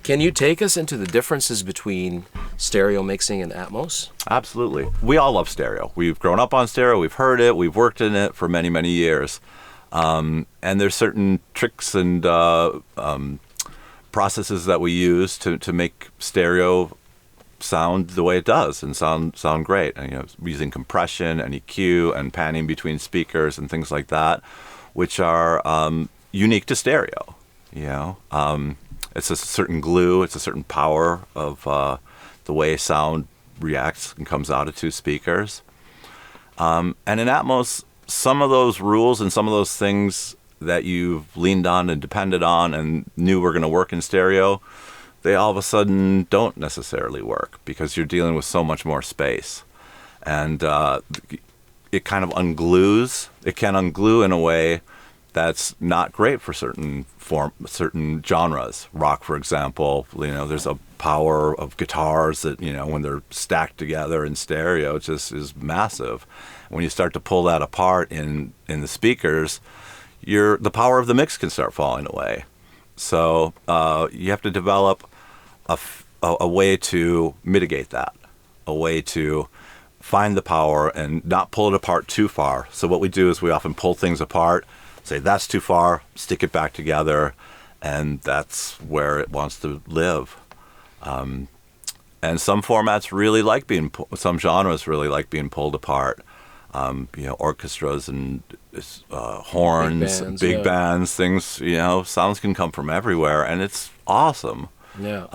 Can you take us into the differences between stereo mixing and Atmos? Absolutely. We all love stereo. We've grown up on stereo. We've heard it. We've worked in it for many, many years. And there's certain tricks and processes that we use to make stereo sound the way it does and sound great. And, using compression and EQ and panning between speakers and things like that, which are unique to stereo. It's a certain glue. It's a certain power of the way sound reacts and comes out of two speakers. And in Atmos, some of those rules and some of those things that you've leaned on and depended on and knew were going to work in stereo, they all of a sudden don't necessarily work because you're dealing with so much more space. And it kind of unglues. It can unglue in a way that's not great for certain genres. Rock, for example, there's a power of guitars that, when they're stacked together in stereo, it just is massive. When you start to pull that apart in the speakers, the power of the mix can start falling away. So you have to develop a way to mitigate that, a way to find the power and not pull it apart too far. So what we do is we often pull things apart, say that's too far, stick it back together, and that's where it wants to live. And some formats really like some genres really like being pulled apart. Orchestras and horns, big bands, things, sounds can come from everywhere, and it's awesome. Yeah.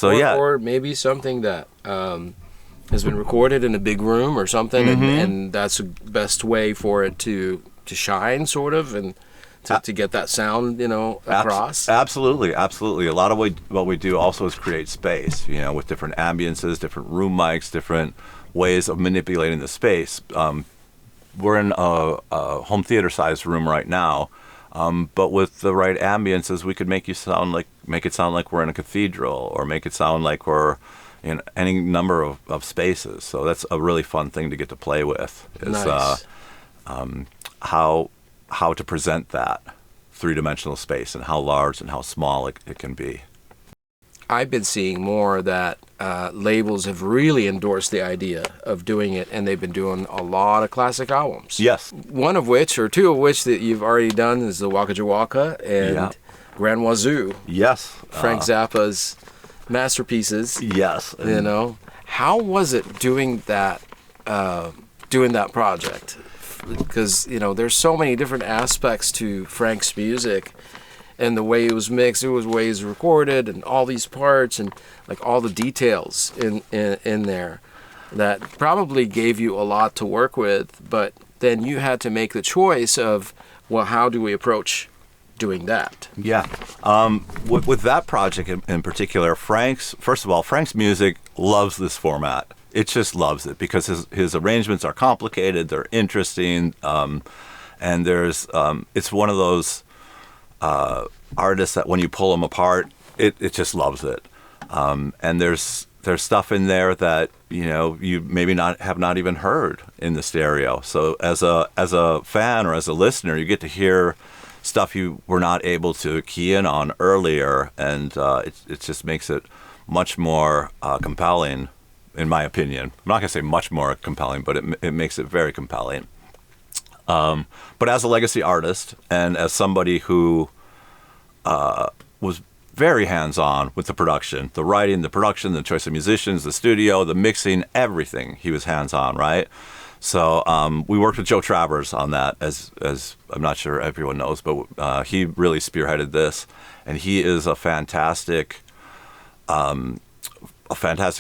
Or maybe something that has been recorded in a big room or something, and that's the best way for it to shine, sort of, and to get that sound, across. Absolutely. A lot of what we do also is create space, with different ambiances, different room mics, different ways of manipulating the space. We're in a home theater sized room right now, but with the right ambiances, we could make it sound like we're in a cathedral, or make it sound like we're in any number of spaces. So that's a really fun thing to get to play with. Is nice. How to present that three-dimensional space and how large and how small it can be. I've been seeing more that labels have really endorsed the idea of doing it, and they've been doing a lot of classic albums. Yes. One of which, or two of which, that you've already done is the Waka and Grand Wazo. Yes. Frank Zappa's masterpieces. Yes. How was it doing that project? Because, there's so many different aspects to Frank's music. And the way it was mixed, the way it was recorded, and all these parts, and like all the details in there, that probably gave you a lot to work with. But then you had to make the choice of, well, how do we approach doing that? Yeah. With that project in particular, Frank's music loves this format. It just loves it because his arrangements are complicated, they're interesting, and there's it's one of those artists that when you pull them apart, it just loves it. And there's stuff in there that you maybe have not even heard in the stereo. So as a fan or as a listener, you get to hear stuff you were not able to key in on earlier, and it just makes it much more compelling, in my opinion. I'm not gonna say much more compelling, but it makes it very compelling. But as a legacy artist and as somebody who was very hands-on with the production, the writing, the production, the choice of musicians, the studio, the mixing, everything, he was hands-on, right? So we worked with Joe Travers on that, as I'm not sure everyone knows, but he really spearheaded this, and he is a fantastic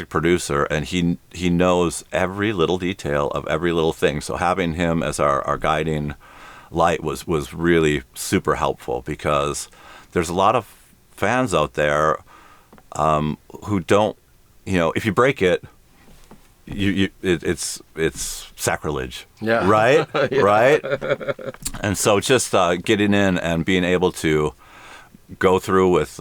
producer, and he knows every little detail of every little thing. So having him as our guiding light was really super helpful, because there's a lot of fans out there who don't, if you break it, it's sacrilege. Yeah. Right? Yeah. Right? And so just getting in and being able to go through with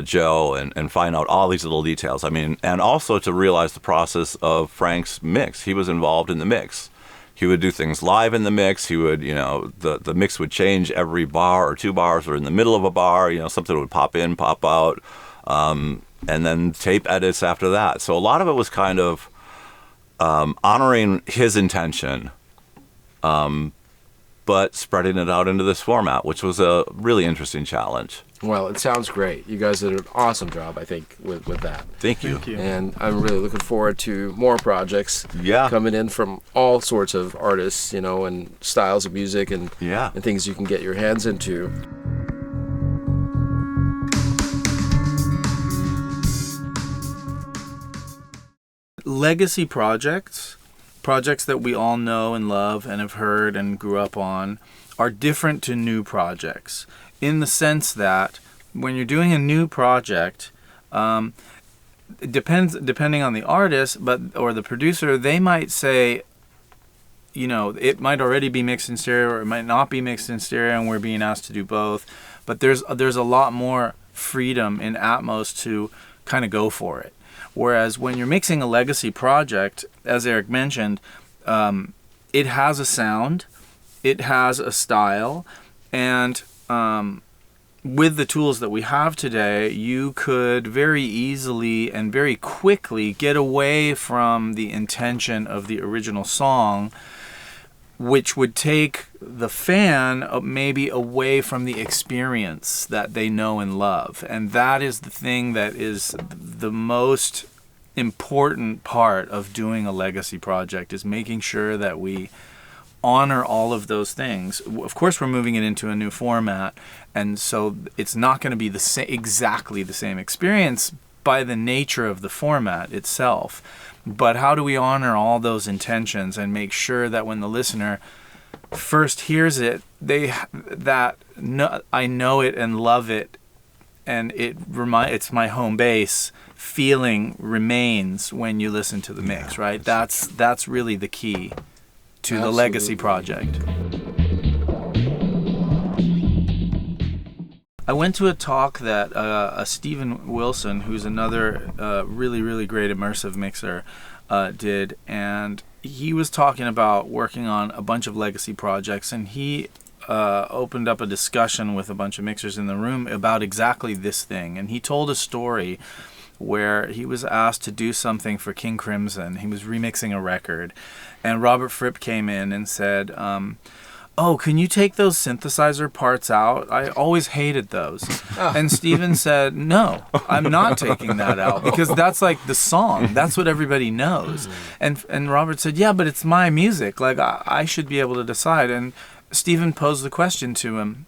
Joe and find out all these little details. I mean, and also to realize the process of Frank's mix. He was involved in the mix. He would do things live in the mix. He would, the mix would change every bar or two bars, or in the middle of a bar, something would pop in, pop out. and then tape edits after that. So a lot of it was kind of honoring his intention, but spreading it out into this format, which was a really interesting challenge. Well, it sounds great. You guys did an awesome job, I think, with that. Thank you. Thank you. And I'm really looking forward to more projects coming in from all sorts of artists, and styles of music and things you can get your hands into. Legacy projects that we all know and love and have heard and grew up on, are different to new projects, in the sense that when you're doing a new project, depending on the artist or the producer, they might say, it might already be mixed in stereo or it might not be mixed in stereo, and we're being asked to do both. But there's a lot more freedom in Atmos to kind of go for it. Whereas when you're mixing a legacy project, as Erich mentioned, it has a sound, it has a style, and with the tools that we have today, you could very easily and very quickly get away from the intention of the original song, which would take the fan maybe away from the experience that they know and love. And that is the thing that is the most important part of doing a legacy project, is making sure that we honor all of those things. Of course, we're moving it into a new format, and so it's not going to be exactly the same experience by the nature of the format itself. But how do we honor all those intentions and make sure that when the listener first hears it, I know it and love it, and it's my home base feeling remains when you listen to the mix, right? That's really the key to the legacy project. I went to a talk that Stephen Wilson, who's another really, really great immersive mixer, did, and he was talking about working on a bunch of legacy projects, and he opened up a discussion with a bunch of mixers in the room about exactly this thing. And he told a story where he was asked to do something for King Crimson. He was remixing a record, and Robert Fripp came in and said, oh, can you take those synthesizer parts out? I always hated those. And Steven said, no, I'm not taking that out, because that's like the song. That's what everybody knows. And Robert said, yeah, but it's my music. Like, I should be able to decide. And Steven posed the question to him,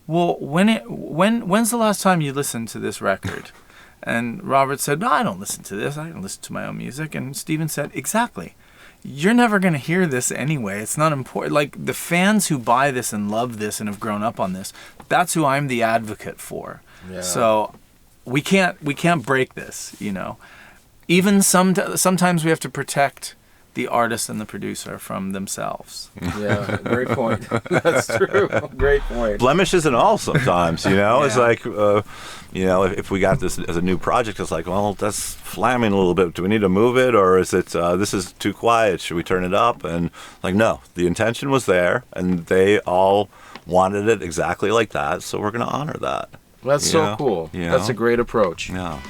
well, when's the last time you listened to this record? And Robert said, no, I don't listen to this. I don't listen to my own music. And Steven said, exactly. You're never going to hear this anyway. It's not important. Like, the fans who buy this and love this and have grown up on this, that's who I'm the advocate for. Yeah. So we can't break this, Even sometimes we have to protect the artist and the producer from themselves. Yeah, great point. That's true. Great point. Blemishes and all sometimes, Yeah. It's like, if we got this as a new project, it's like, well, that's flamming a little bit. Do we need to move it, or is it, this is too quiet? Should we turn it up? And like, no, the intention was there, and they all wanted it exactly like that, so we're going to honor that. That's so cool. That's a great approach. Yeah.